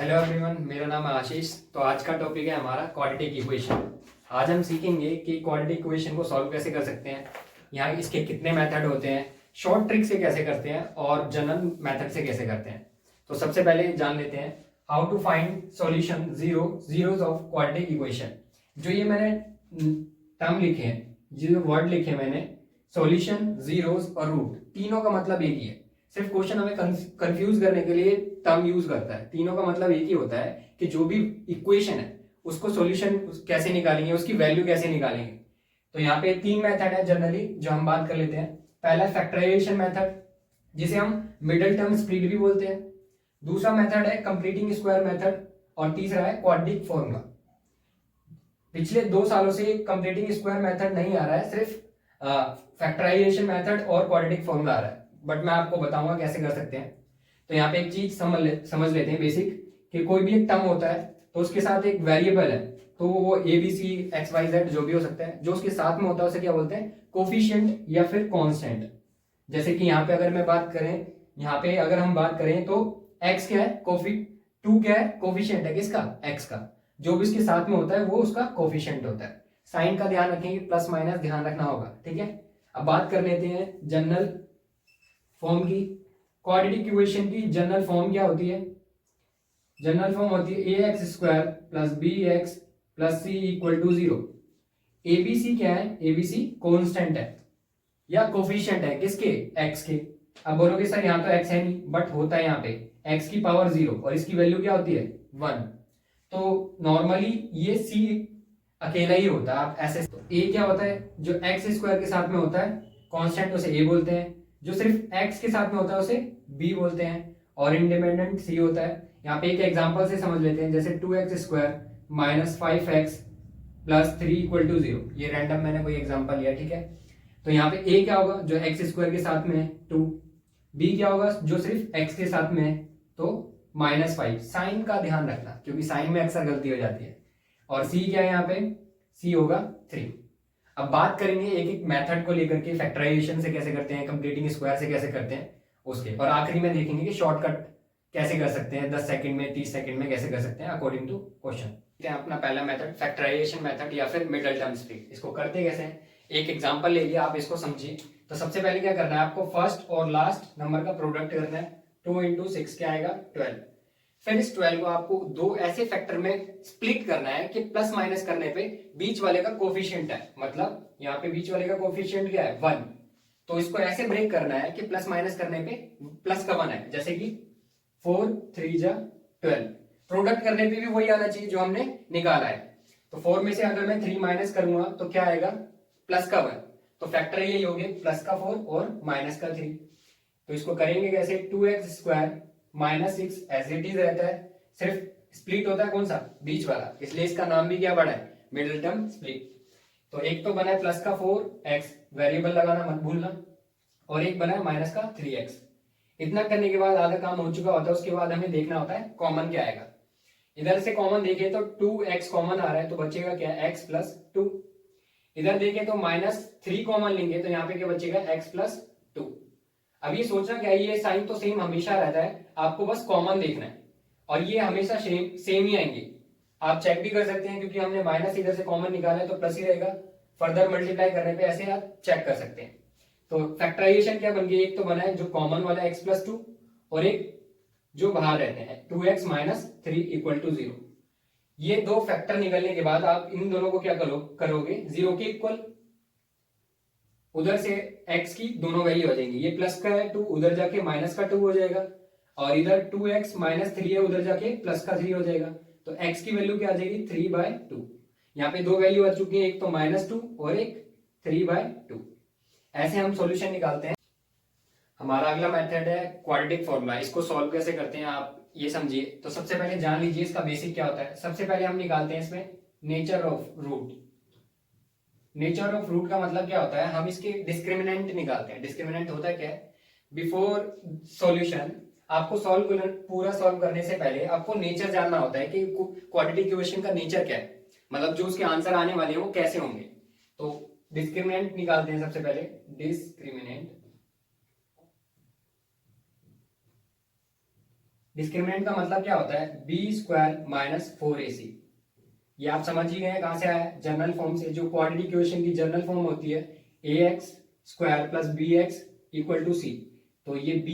Hello everyone, मेरा नाम है आशीष। तो आज का टॉपिक है हमारा क्वाड्रेटिक इक्वेशन। आज हम सीखेंगे कि क्वाड्रेटिक इक्वेशन को सॉल्व कैसे कर सकते हैं, यहाँ इसके कितने मेथड होते हैं, शॉर्ट ट्रिक से कैसे करते हैं और जनरल मेथड से कैसे करते हैं। तो सबसे पहले जान लेते हैं how to find solution zeros of quadratic equation. जो ये मैंने टर्म लिखे हैं, जो वर्ड लिखे मैंने, सॉल्यूशन, जीरोस और रूट, तीनों का मतलब एक ही है। सिर्फ क्वेश्चन हमें कंफ्यूज करने के लिए टर्म यूज करता है। तीनों का मतलब एक ही होता है कि जो भी इक्वेशन है उसको सॉल्यूशन कैसे निकालेंगे, उसकी वैल्यू कैसे निकालेंगे। तो यहाँ पे तीन मेथड है जनरली जो हम बात कर लेते हैं। पहला फैक्टराइजेशन मेथड, जिसे हम मिडिल टर्म स्प्लिट भी बोलते हैं। दूसरा मेथड है कंप्लीटिंग स्क्वायर मेथड और तीसरा है क्वाड्रेटिक फॉर्मूला। पिछले 2 सालों से कंप्लीटिंग स्क्वायर मेथड नहीं आ रहा है, सिर्फ फैक्टराइजेशन मेथड और क्वाड्रेटिक फॉर्मूला आ रहा है। बट मैं आपको बताऊंगा कैसे कर सकते हैं। तो यहाँ पे एक चीज समझ लेते हैं बेसिक, कि कोई भी एक टर्म होता है तो उसके साथ एक वेरिएबल है, तो वो a b c x y z जो भी हो सकता है, जो उसके साथ में होता है उसे क्या बोलते हैं, कोफिशिएंट या फिर कांस्टेंट। जैसे कि यहाँ पे अगर मैं बात करें, यहाँ पे अगर हम बात करें तो एक्स क्या है, टू क्या है, कोफिशिएंट है किसका, एक्स का। जो भी इसके साथ में होता है वो उसका कोफिशिएंट होता है। साइन का ध्यान रखेंगे, प्लस माइनस ध्यान रखना होगा, ठीक है। अब बात कर लेते हैं जनरल फॉर्म की। क्वाड्रेटिक इक्वेशन की जनरल फॉर्म क्या होती है? जनरल फॉर्म होती है A X square plus B X plus C equal to 0। ABC क्या है? एबीसी कांस्टेंट है या कोफिशिएंट है किसके, एक्स के। अब बोलोगे सर यहाँ तो एक्स है नहीं, बट होता है यहाँ पे एक्स की पावर 0 और इसकी वैल्यू क्या होती है 1। तो नॉर्मली ये सी अकेला ही होता है। आप ऐसे, तो ए क्या होता है, जो एक्स स्क्वायर के साथ में होता है कांस्टेंट, उसे ए बोलते हैं। जो सिर्फ एक्स के साथ में होता है उसे बी बोलते हैं, और इंडिपेंडेंट सी होता है। यहाँ पे एक एग्जांपल से समझ लेते हैं, जैसे 2x square minus 5x plus 3 equal to 0। ये रैंडम मैंने कोई एग्जांपल लिया, ठीक है। तो यहाँ पे a क्या होगा, जो एक्स स्क्वायर के साथ में है 2। b क्या होगा, जो सिर्फ x के साथ में है, तो -5। साइन का ध्यान रखना क्योंकि साइन में अक्सर गलती हो जाती है। और c क्या है, यहाँ पे c होगा 3। अब बात करेंगे एक एक मेथड को लेकर के, फैक्टराइजेशन से कैसे करते हैं, कंप्लीटिंग स्क्वायर से कैसे करते हैं उसके, और आखिरी में देखेंगे कि शॉर्टकट कैसे कर सकते हैं, 10 सेकंड में 30 सेकंड में कैसे कर सकते हैं अकॉर्डिंग टू क्वेश्चन। अपना पहला मेथड फैक्टराइजेशन मेथड या फिर मिडिल टर्म स्प्लिट। इसको करते कैसे हैं, एक एग्जांपल ले लिया, आप इसको समझिए। तो सबसे पहले क्या करना है, आपको फर्स्ट और लास्ट नंबर का प्रोडक्ट करना है। 2 इंटू 6 क्या आएगा 12। फिर इस 12 को आपको दो ऐसे फैक्टर में स्प्लिट करना है कि प्लस माइनस करने पे बीच वाले का कोफिशिएंट है, मतलब यहाँ पे बीच वाले का कोफिशिएंट क्या है 1। तो इसको ऐसे ब्रेक करना है कि प्लस माइनस करने पे प्लस का 1 है, जैसे कि 4 3 जा 12। प्रोडक्ट करने पे भी वही आना चाहिए जो हमने निकाला है। तो 4 में से अगर मैं 3 माइनस करूंगा तो क्या आएगा, प्लस का 1। तो फैक्टर यही हो गया, प्लस का 4 और माइनस का 3। तो इसको करेंगे कैसे, 2x square minus 6 as it is रहता है, सिर्फ स्प्लिट होता है कौन सा, बीच वाला, इसलिए इसका नाम भी क्या बना है, मिडिल टर्म स्प्लिट। तो एक तो बना है प्लस का 4x, वेरिएबल लगाना मत भूलना, और एक बना है माइनस का 3x। इतना करने के बाद आधा काम हो चुका होता है। उसके बाद हमें देखना होता है कॉमन क्या आएगा। इधर से कॉमन देखे तो 2x कॉमन आ रहा है, तो बचेगा क्या, x प्लस 2। इधर देखे तो -3 कॉमन लेंगे, तो यहाँ पे क्या बचेगा, x प्लस 2। अब ये सोचना क्या है, ये साइन तो सेम हमेशा रहता है, आपको बस कॉमन देखना है, और ये हमेशा सेम ही आएंगे। आप चेक भी कर सकते हैं क्योंकि हमने माइनस इधर से कॉमन निकाला है तो प्लस ही रहेगा। फर्दर मल्टीप्लाई करने पे ऐसे आप चेक कर सकते हैं। तो फैक्टराइजेशन क्या बन गई, एक तो बना है जो कॉमन वाला x प्लस 2, और एक जो बाहर रहते हैं 2x माइनस 3 इक्वल टू 0। ये दो फैक्टर निकलने के बाद आप इन दोनों को क्या करोगे, 0 के इक्वल। उधर से x की दोनों वैल्यू हो जाएंगी, ये प्लस का है 2, उधर जाके माइनस का 2 हो जाएगा, और इधर 2x माइनस 3 है, उधर जाके प्लस का 3 हो जाएगा। तो x की वैल्यू क्या आ जाएगी, 3/2। यहाँ पे दो वैल्यू आ चुकी है, एक तो -2 और एक 3/2। ऐसे हम सॉल्यूशन निकालते हैं। हमारा अगला मेथड है क्वाड्रेटिक फॉर्मूला। इसको सॉल्व कैसे करते हैं आप ये समझिए। तो सबसे पहले जान लीजिए इसका बेसिक क्या होता है। सबसे पहले हम निकालते हैं इसमें nature of root. Nature of root का मतलब क्या होता है, हम इसके डिस्क्रिमिनेंट निकालते हैं। डिस्क्रिमिनेंट होता है क्या है, बिफोर सॉल्यूशन आपको पूरा सॉल्व करने से पहले आपको नेचर जानना होता है कि क्वाड्रेटिक इक्वेशन का नेचर क्या है, मतलब जो उसके आंसर आने वाले हैं वो कैसे होंगे। तो डिस्क्रिमिनेंट निकालते हैं सबसे पहले। डिस्क्रिमिनेंट डिस्क्रिमिनेंट का मतलब क्या होता है, बी स्क्वायर माइनस 4ac। ये आप समझ ही गए हैं कहां से आया है, जनरल फॉर्म से। जो क्वाड्रेटिक इक्वेशन की जनरल फॉर्म होती है ax square plus bx equal to c। तो ये b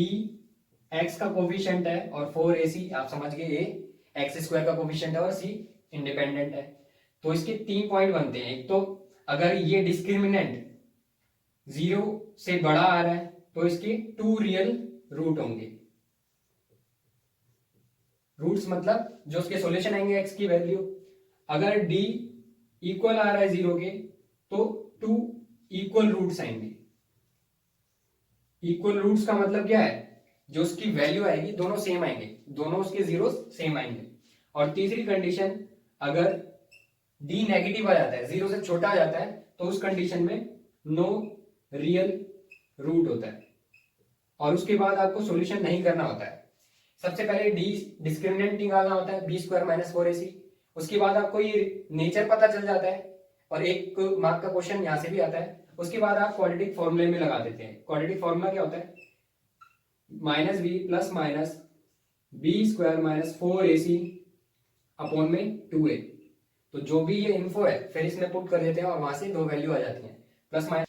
x का कोफिशिएंट है और 4ac आप समझ गए a x स्क्वायर का कोफिशिएंट है और c इंडिपेंडेंट है। तो इसके 3 पॉइंट बनते हैं। एक तो अगर ये डिस्क्रिमिनेंट 0 से बड़ा आ रहा है तो इसके 2 रियल रूट होंगे। रूट्स मतलब जो उसके सॉल्यूशन आएंगे x की वैल्यू। अगर d इक्वल आ रहा है 0 के तो 2 इक्वल रूट्स आएंगे। इक्वल रूट्स का मतलब क्या है, जो उसकी वैल्यू आएगी दोनों सेम आएंगे, दोनों उसके जीरोस सेम आएंगे। और तीसरी कंडीशन, अगर d नेगेटिव आ जाता है, 0 से छोटा आ जाता है, तो उस कंडीशन में नो रियल रूट होता है और उसके बाद आपको सॉल्यूशन नहीं करना होता है। सबसे पहले d डिस्क्रिमिनेंट निकालना होता है, बी स्क्वायर माइनस 4ac। उसके बाद आपको ये नेचर पता चल जाता है और एक मार्क का क्वेश्चन यहां से भी आता है। उसके बाद आप क्वाड्रेटिक फॉर्मूले में लगा देते हैं। क्वाड्रेटिक फॉर्मूला क्या होता है, minus b plus minus b square minus 4ac upon में 2a। तो जो भी ये इन्फो है फिर इसमें पुट कर देते हैं और वहां से दो वैल्यू आ जाती है, प्लस माइनस।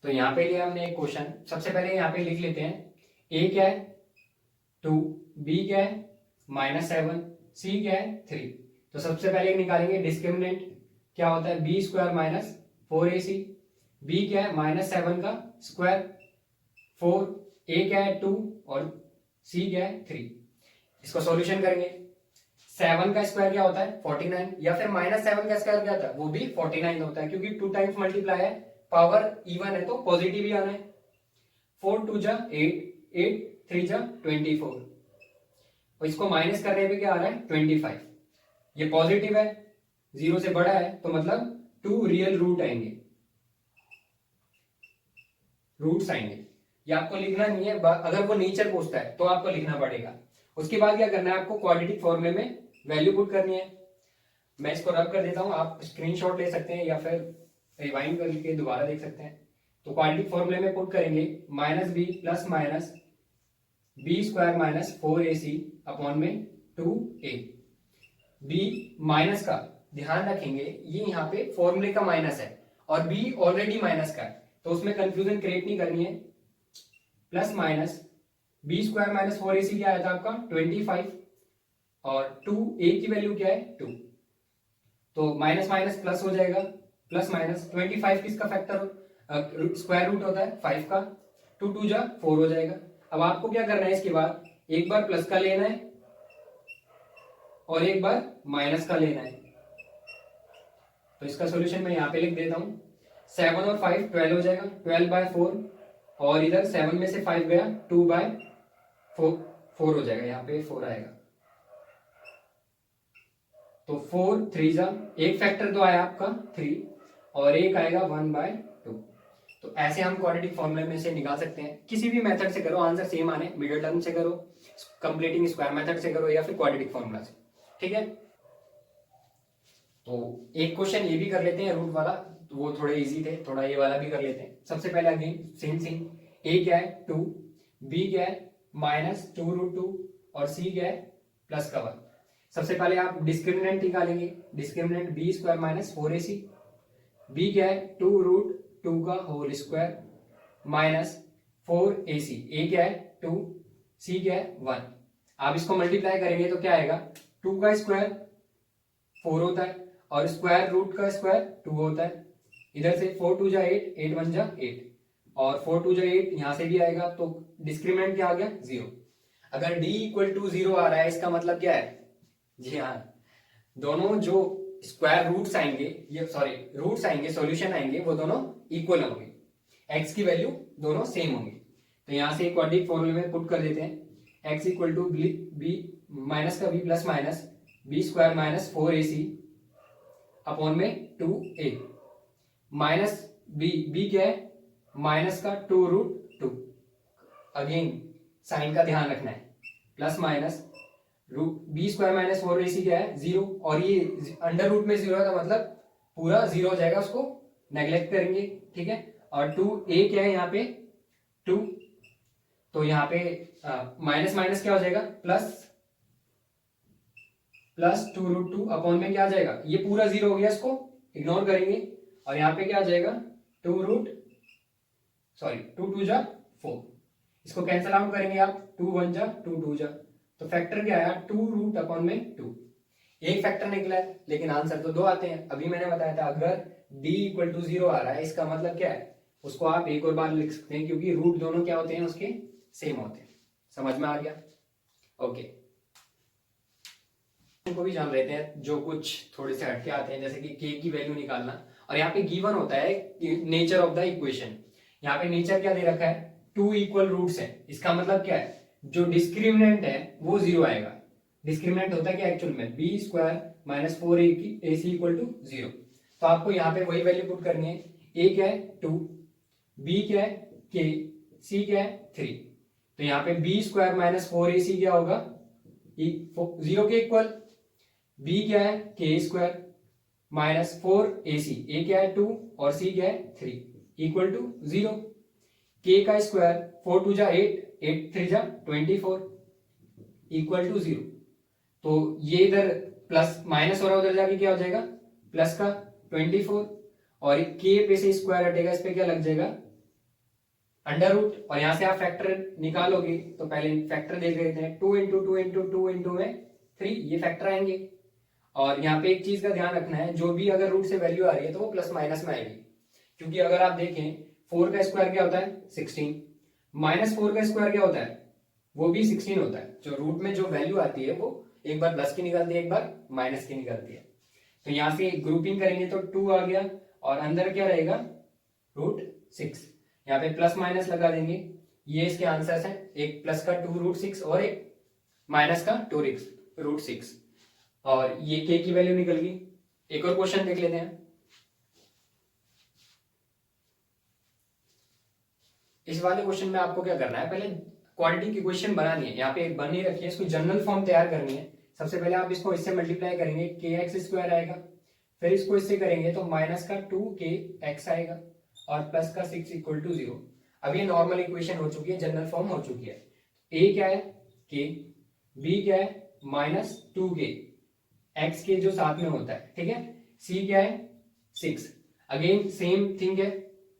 तो यहाँ पे लिया हमने एक क्वेश्चन। सबसे पहले यहाँ पे लिख लेते हैं, a क्या है 2, b क्या है -7, c क्या है 3। तो सबसे पहले निकालेंगे डिस्क्रिमिनेंट, क्या होता है b square minus 4ac। b क्या है -7 का स्क्वायर 4, a क्या है 2 और c क्या है 3। इसको सॉल्यूशन करेंगे। 7 का स्क्वायर क्या होता है 49, या फिर -7 का स्क्वायर क्या होता है, वो भी 49 होता है, क्योंकि 2 टाइम्स मल्टीप्लाई है, पावर इवन है तो पॉजिटिव ही आना है। 4 2 जा 8, 8 3 जा 24 और इसको माइनस करने पे क्या आ रहा है 25। ये पॉजिटिव है, 0 से बड़ा है तो मतलब 2 रियल रूट आएंगे, रूट्स आएंगे। ये आपको लिखना नहीं है, अगर वो नेचर पूछता है तो आपको लिखना पड़ेगा। उसके बाद क्या करना है, आपको क्वाड्रेटिक फॉर्मूले में वैल्यू पुट करनी है। मैं इसको रब कर देता हूं, आप स्क्रीनशॉट ले सकते हैं या फिर रिवाइंड करके दोबारा देख सकते हैं। तो क्वाड्रेटिक फॉर्मूले में पुट करेंगे minus b plus minus b square minus 4ac upon में 2a। बी माइनस का ध्यान रखेंगे, ये यहाँ पे फॉर्मूले का माइनस है और बी ऑलरेडी माइनस का है, तो उसमें कंफ्यूजन क्रिएट नहीं करनी है। Plus minus b square minus 4ac क्या आया था आपका 25 और 2a की वैल्यू क्या है 2, तो माइनस माइनस प्लस हो जाएगा। प्लस माइनस 25 किसका फैक्टर स्क्वायर रूट होता है 5 का, 2 2 जा 4 हो जाएगा। अब आपको क्या करना है, इसके बाद एक बार प्लस का लेना है और एक बार माइनस का लेना है। तो इसका सॉल्यूशन मैं यहाँ पे लिख देता हूं, 7 और 5 12 हो जाएगा, 12/4 और इधर 7 में से 5 गया 2/4 हो जाएगा, यहाँ पे 4 आएगा। तो 4 3 जा, एक फैक्टर तो आया आपका 3 और एक आएगा 1/2। तो ऐसे हम क्वाड्रेटिक फॉर्मूले में से निकाल सकते हैं। किसी भी मेथड से करो आंसर सेम आने, मिडिल टर्म से करो, कंप्लीटिंग स्क्वायर मेथड से करो या फिर क्वाड्रेटिक फॉर्मूला से, ठीक है। तो एक क्वेश्चन ये भी कर लेते हैं रूट वाला, तो वो थोड़े इजी थे, थोड़ा ये वाला भी कर लेते हैं। सबसे पहले अगेन सेम थिंग, a क्या है 2, b क्या है -2√2 और c क्या है प्लस का 1। सबसे पहले आप डिस्क्रिमिनेंट निकालेंगे, discriminant b square minus 4ac। b क्या है 2√2 का whole square minus 4ac। a क्या है 2, c क्या है 1। आप इसको मल्टीप्लाई करेंगे तो क्या आएगा, 2 का स्क्वायर 4 होता है और स्क्वायर रूट का स्क्वायर 2 होता है। इधर से 4 2 जा 8, 8 1 जा 8 और 4 2 जा 8 यहां से भी आएगा, तो डिस्क्रिमिनेंट क्या आ गया 0। अगर d इक्वल टू 0 आ रहा है इसका मतलब क्या है, जी हाँ, दोनों जो स्क्वायर रूट्स आएंगे, ये सॉरी रूट्स आएंगे, सॉल्यूशन आएंगे, वो दोनों इक्वल होंगे, x की वैल्यू दोनों सेम होंगी। तो यहां से क्वाड्रेटिक फॉर्मूले में पुट कर देते हैं, x equal to b minus का b plus minus b square minus 4ac upon में 2a माइनस बी क्या है माइनस का 2√2। अगेन साइन का ध्यान रखना है, plus minus b square minus 4ac क्या है 0 और ये अंडर रूट में 0 है तो मतलब पूरा 0 हो जाएगा, उसको नेग्लेक्ट करेंगे, ठीक है। और 2a क्या है यहाँ पे 2, तो यहाँ पे माइनस माइनस क्या हो जाएगा, प्लस, प्लस 2√2 अपॉन में क्या आ जाएगा, ये पूरा 0 हो गया, इसको इग्नोर करेंगे, और यहाँ पे क्या आ जाएगा, 2 2 जा 4, इसको कैंसल आउट करेंगे आप, 2 1 जा 2 2 जा, तो फैक्टर क्या आया, 2 रूट अपॉन में 2, एक फैक्टर निकला है, लेकिन आंसर तो 2 आते हैं। अभी मैंने बताया था अगर d इक्वल टू 0 आ रहा है, इसका मतलब क्या है, उसको आप एक और बार लिख सकते हैं, क्योंकि रूट दोनों क्या होते हैं, उसके सेम होते हैं। समझ में आ गया? ओके, को भी जान लेते हैं जो कुछ थोड़े से हटके आते हैं, जैसे कि k की वैल्यू निकालना, और यहाँ पे गिवन होता है नेचर ऑफ द इक्वेशन। यहाँ पे नेचर क्या दे रखा है, 2 इक्वल रूट्स है, इसका मतलब क्या है, जो डिस्क्रिमिनेंट है वो 0 आएगा। डिस्क्रिमिनेंट होता है क्या एक्चुअल में, b square minus 4ac equal to 0। तो आपको यहाँ पे वही वैल्यू पुट करनी है, a क्या है 2, b क्या है k, c क्या है 3। तो यहाँ पे b स्क्वायर माइनस 4ac क्या होगा, 0 के इक्वल, b क्या है k square minus 4ac, a क्या है 2 और c क्या है 3 इक्वल टू 0। k का स्क्वायर 4 2 जा 8, 8 3 जा 24 इक्वल टू 0। तो ये इधर प्लस माइनस हो रहा है, उधर जाके क्या हो जाएगा, प्लस का 24, और k पे से स्क्वायर हटेगा, इस पे क्या लग जाएगा, अंडर रूट, और यहां से आप फैक्टर निकालोगे, तो पहले फैक्टर देख लेते हैं, 2 इंटू 2 इंटू 2 इंटू में 3, ये फैक्टर आएंगे। और यहाँ पे एक चीज का ध्यान रखना है, जो भी अगर रूट से वैल्यू आ रही है तो वो प्लस माइनस में आएगी, क्योंकि अगर आप देखें 4 का स्क्वायर क्या होता है 16, माइनस 4 का स्क्वायर क्या होता है, वो भी 16 होता है। जो रूट में जो वैल्यू आती है वो एक बार प्लस की निकलती है, एक बार माइनस की निकलती है। तो यहाँ से ग्रुपिंग करेंगे तो 2 आ गया, और अंदर क्या रहेगा, √6। यहाँ पे प्लस माइनस लगा देंगे, ये इसके आंसर्स हैं, एक प्लस का 2√6 और एक माइनस का 2√6, और ये k की वैल्यू निकल गई। एक और क्वेश्चन देख लेते हैं। इस वाले क्वेश्चन में आपको क्या करना है, पहले क्वाड्रेटिक इक्वेशन बनानी है, यहाँ पे एक बनी रखी है, इसको जनरल फॉर्म तैयार करनी है। सबसे पहले आप इसको इससे मल्टीप्लाई करेंगे, kx स्क्वायर आएगा, फिर इसको इससे करेंगे तो माइनस का 2kx आएगा, और प्लस का 6 इक्वल टू 0। अब ये नॉर्मल इक्वेशन हो चुकी है, जनरल फॉर्म हो चुकी है। a क्या है k, b क्या है माइनस 2k, x के जो साथ में होता है, ठीक है, c क्या है 6, अगेन सेम थिंग है,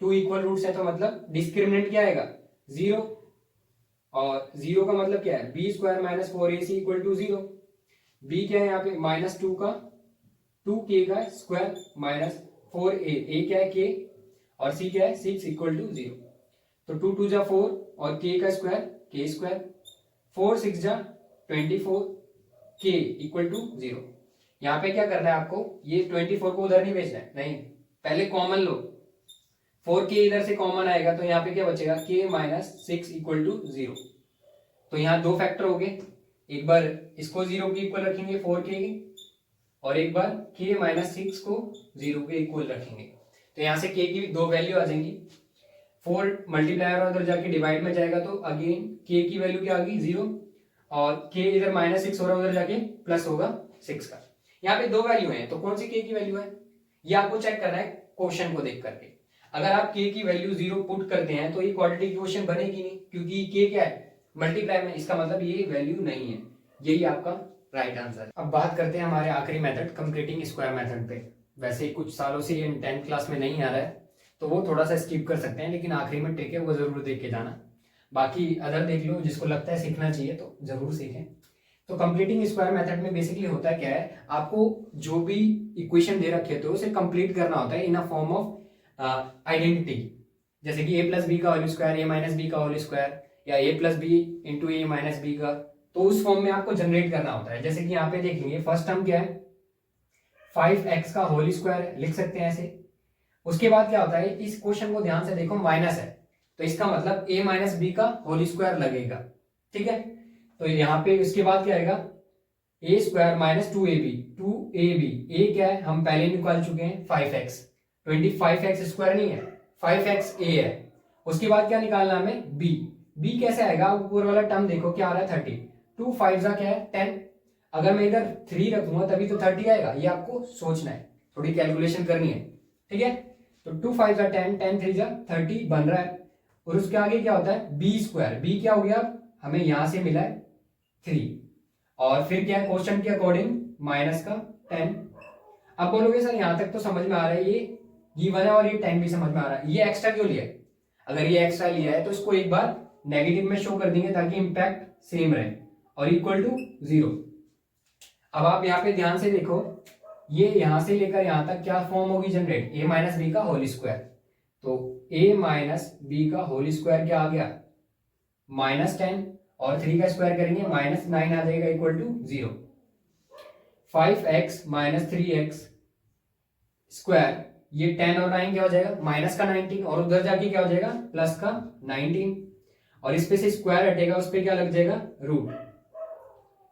2 इक्वल रूट्स है, तो मतलब डिस्क्रिमिनेंट क्या आएगा 0, और 0 का मतलब क्या है, b square minus 4ac equal to 0। b क्या है यहाँ पे माइनस 2 का 2k का स्क्वायर माइनस 4a, a क्या है k, और c क्या है 6 इक्वल टू 0। तो 2 2 जा 4, और k का स्क्वायर k स्क्वायर, 4 6 जा 24, k इक्वल टू 0। यहाँ पे क्या करना है आपको, ये 24 को उधर नहीं भेजना है, नहीं, पहले कॉमन लो, 4k इधर से कॉमन आएगा, तो यहाँ पे क्या बचेगा, k माइनस 6 इक्वल टू 0। तो यहाँ दो फैक्टर हो गए, एक बार इसको 0 के इक्वल रखेंगे 4k के, और एक बार k माइनस 6 को 0 के इक्वल रखेंगे। तो यहाँ से k की दो वैल्यू आ जाएंगी, 4 मल्टीप्लाई और उधर जाके डिवाइड में जाएगा, तो अगेन k की वैल्यू क्या आ गई 0, और k इधर माइनस 6 हो रहा है, उधर जाके प्लस होगा 6 का। यहाँ पे दो वैल्यू है, तो कौन सी k की वैल्यू है, ये आपको चेक करना है क्वेश्चन को देख करके। अगर आप k की वैल्यू 0 पुट करते हैं तो ये क्वाड्रेटिक इक्वेशन बनेगी नहीं, क्योंकि k क्या है मल्टीप्लाई में, इसका मतलब ये वैल्यू नहीं है, यही आपका राइट आंसर। अब बात करते हैं हमारे आखिरी मेथड कंप्लीटिंग स्क्वायर मेथड पे। वैसे कुछ सालों से ये 10th क्लास में नहीं आ रहा है, तो वो थोड़ा सा स्किप कर सकते हैं, लेकिन आखिरी में ट्रिक है वो जरूर देख के जाना। बाकी अदर देख लो, जिसको लगता है सीखना चाहिए तो जरूर सीखें। तो कंप्लीटिंग स्क्वायर मेथड में बेसिकली होता क्या है, आपको जो भी इक्वेशन दे रखे थे उसे कंप्लीट करना होता है in a form of identity, जैसे कि a प्लस बी का whole square, a minus b का होल स्क्वायर, या a plus b into a minus b का, तो उस फॉर्म में आपको जनरेट करना होता है। जैसे कि यहाँ पे देखेंगे फर्स्ट टर्म क्या है 5x का होल स्क्वायर, लिख सकते हैं ऐसे। उसके बाद क्या होता है, इस क्वेश्चन को ध्यान से देखो, माइनस है, तो इसका मतलब a माइनस बी का होल स्क्वायर लगेगा, ठीक है। तो यहाँ पे इसके बाद क्या आएगा, a square minus 2ab, a क्या है हम पहले निकाल चुके हैं 5x, 25x स्क्वायर नहीं है 5x a है। उसके बाद क्या निकालना हमें b कैसे आएगा, ऊपर वाला टर्म देखो क्या आ रहा है 30, 2 5 जा क्या है 10, अगर मैं इधर 3 रखूंगा तभी तो 30 आएगा, ये आपको सोचना है, थोड़ी कैलकुलेशन करनी है, ठीक है। तो 2 5 जा 10, 10 3 जा 30 बन रहा है, और उसके आगे क्या होता है बी स्क्वायर। बी क्या हो गया, हमें यहां से मिला है 3, और फिर क्या है क्वेश्चन के अकॉर्डिंग माइनस का 10। अब बोलोगे सर यहां तक तो समझ में आ रहा है, ये गिवन है और ये 10 भी समझ में आ रहा है, ये एक्स्ट्रा क्यों लिया है? अगर ये एक्स्ट्रा लिया है तो इसको एक बार नेगेटिव में शो कर देंगे ताकि इंपैक्ट सेम रहे और इक्वल टू 0। अब आप यहाँ पे ध्यान से देखो, ये यहां से लेकर यहां तक क्या फॉर्म होगी जनरेट, a माइनस बी का होल स्क्वायर। तो a माइनस बी का होल स्क्वायर क्या आ गया -10, और 3 का स्क्वायर करेंगे -9 आ जाएगा equal to 0। 5x minus 3x square, ये 10 और 9 क्या हो जाएगा माइनस का 19, और उधर जाके क्या हो जाएगा प्लस का 19, और इस पे से स्क्वायर हटेगा उस पे क्या लग जाएगा रूट,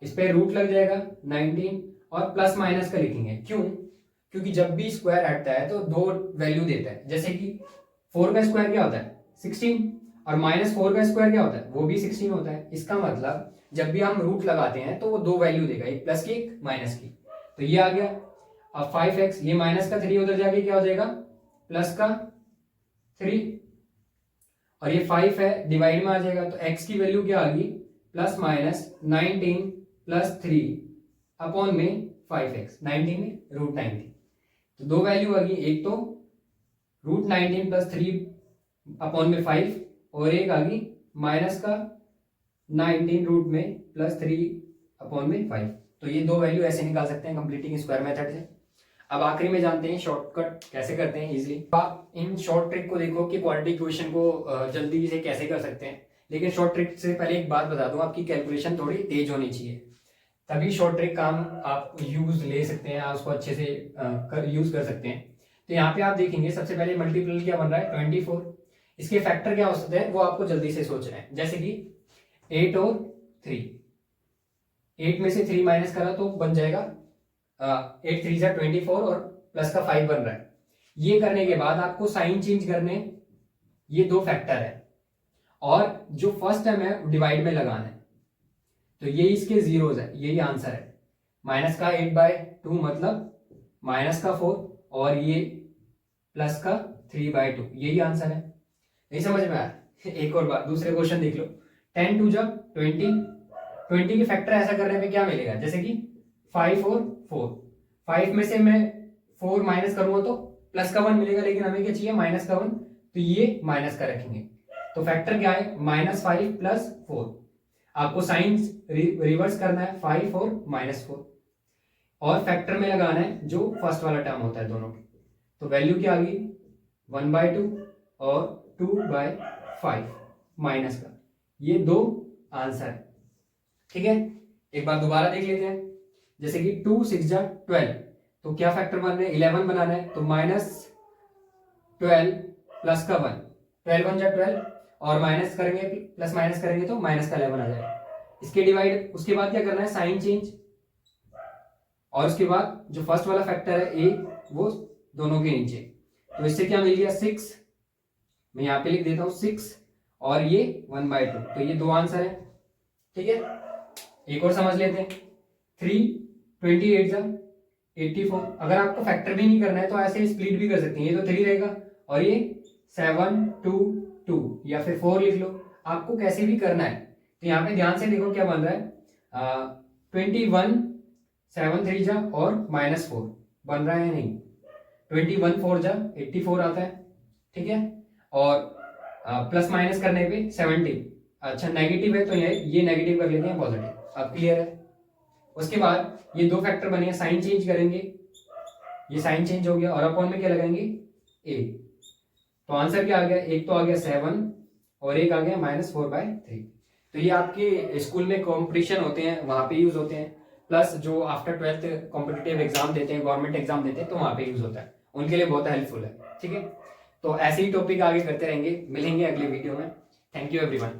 इस पे रूट लग जाएगा 19, और प्लस माइनस का लिखेंगे क्यों, क्योंकि जब भी स्क्वायर हटता है तो दो वैल्यू देता है। जैसे कि 4 का स्क्वायर क्या होता है 16, और -4 का स्क्वायर क्या होता है वो भी 16 होता है। इसका मतलब जब भी हम रूट लगाते हैं तो वो दो वैल्यू देगा, एक प्लस की एक माइनस की। तो ये आ गया। अब 5x, ये माइनस का 3 उधर जाके क्या हो जाएगा प्लस का 3, और ये 5 है डिवाइड में आ जाएगा, तो x की वैल्यू क्या आ गई प्लस माइनस 19 प्लस 3 अपॉन में 5x, 19 में रूट 19। तो दो वैल्यू आ गई, एक तो रूट 19 प्लस 3 अपॉन में 5, और एक आ गई माइनस का 19 रूट में प्लस 3 अपॉन में 5। तो ये दो वैल्यू ऐसे निकाल सकते हैं कंप्लीटिंग स्क्वायर मेथड से। अब आखिरी में जानते हैं शॉर्टकट कैसे करते हैं इजीली। आप इन शॉर्ट ट्रिक को देखो कि क्वाड्रेटिक इक्वेशन को जल्दी से कैसे कर सकते हैं। लेकिन शॉर्ट ट्रिक से पहले एक बात बता दूं, आपकी कैलकुलेशन थोड़ी तेज होनी चाहिए, तभी शॉर्ट ट्रिक काम आप यूज ले सकते हैं, आप उसको अच्छे से यूज कर सकते हैं। तो यहाँ पे आप देखेंगे सबसे पहले मल्टीपल क्या बन रहा है 24, इसके फैक्टर क्या हो सकते हैं वो आपको जल्दी से सोचना है। जैसे कि 8 और 3, 8 में से 3 माइनस करा तो बन जाएगा 8 3 जा 24, और प्लस का 5 बन रहा है। ये करने के बाद आपको साइन चेंज करने, ये दो फैक्टर है, और जो फर्स्ट टर्म है डिवाइड में लगाना है, तो ये इसके जीरोज है, यही आंसर है। माइनस का 8/2 मतलब माइनस का 4, और ये प्लस का 3/2, यही आंसर है। नहीं समझ में आया? एक और बात, दूसरे क्वेश्चन देख लो। 10 2 जा 20, 20 के फैक्टर ऐसा करने पे क्या मिलेगा, जैसे कि 5 और 4, 5 में से मैं 4 माइनस करूंगा तो प्लस का 1 मिलेगा, लेकिन हमें क्या चाहिए माइनस का 1, तो ये माइनस का रखेंगे। तो फैक्टर क्या है -5 प्लस 4। आपको साइन रिवर्स करना है 5 और -4, और फैक्टर में लगाना है जो फर्स्ट वाला टर्म होता है दोनों के। तो वैल्यू क्या आ गई 1/2 और 2/5 माइनस का, ये दो आंसर है। ठीक है, एक बार दोबारा देख लेते हैं। जैसे कि 2 6 जा 12, तो क्या फैक्टर बन रहे हैं 11 बनाना है, तो -12 प्लस का 1, 12 1 जा 12, और माइनस करेंगे प्लस माइनस करेंगे तो माइनस का 11 आ जाएगा। इसके डिवाइड, उसके बाद क्या करना है साइन चेंज, और उसके बाद जो फर्स्ट वाला फैक्टर है ए वो दोनों के नीचे। तो इससे क्या मिल गया 6, मैं यहाँ पे लिख देता हूँ 6, और ये 1/2, तो ये दो आंसर है। ठीक है, एक और समझ लेते हैं। 3 28 जा 84, अगर आपको फैक्टर भी नहीं करना है तो ऐसे स्प्लिट भी कर सकते हैं, ये तो 3 रहेगा, और ये 7 2 2 या फिर 4 लिख लो, आपको कैसे भी करना है। तो यहाँ पे ध्यान से देखो क्या बन रहा है 21 7 3 जा और -4 बन रहा है या नहीं, 21 4 जा 84 आता है। ठीक है, और प्लस माइनस करने पे 70, अच्छा नेगेटिव है तो ये नेगेटिव कर लेते हैं पॉजिटिव। अब क्लियर है। उसके बाद ये दो फैक्टर बने, साइन चेंज करेंगे, ये साइन चेंज हो गया, और अपॉन में क्या लगाएंगे a। तो आंसर क्या आ गया, एक तो आ गया 7 और एक आ गया -4/3। तो ये आपके स्कूल में कॉम्पिटिशन होते हैं वहां पे यूज होते हैं, प्लस जो आफ्टर 12th कॉम्पिटिटिव एग्जाम देते हैं, गवर्नमेंट एग्जाम देते हैं, तो वहां पे यूज होता है, उनके लिए बहुत हेल्पफुल है। ठीक है, तो ऐसे ही टॉपिक आगे करते रहेंगे, मिलेंगे अगले वीडियो में। Thank you everyone.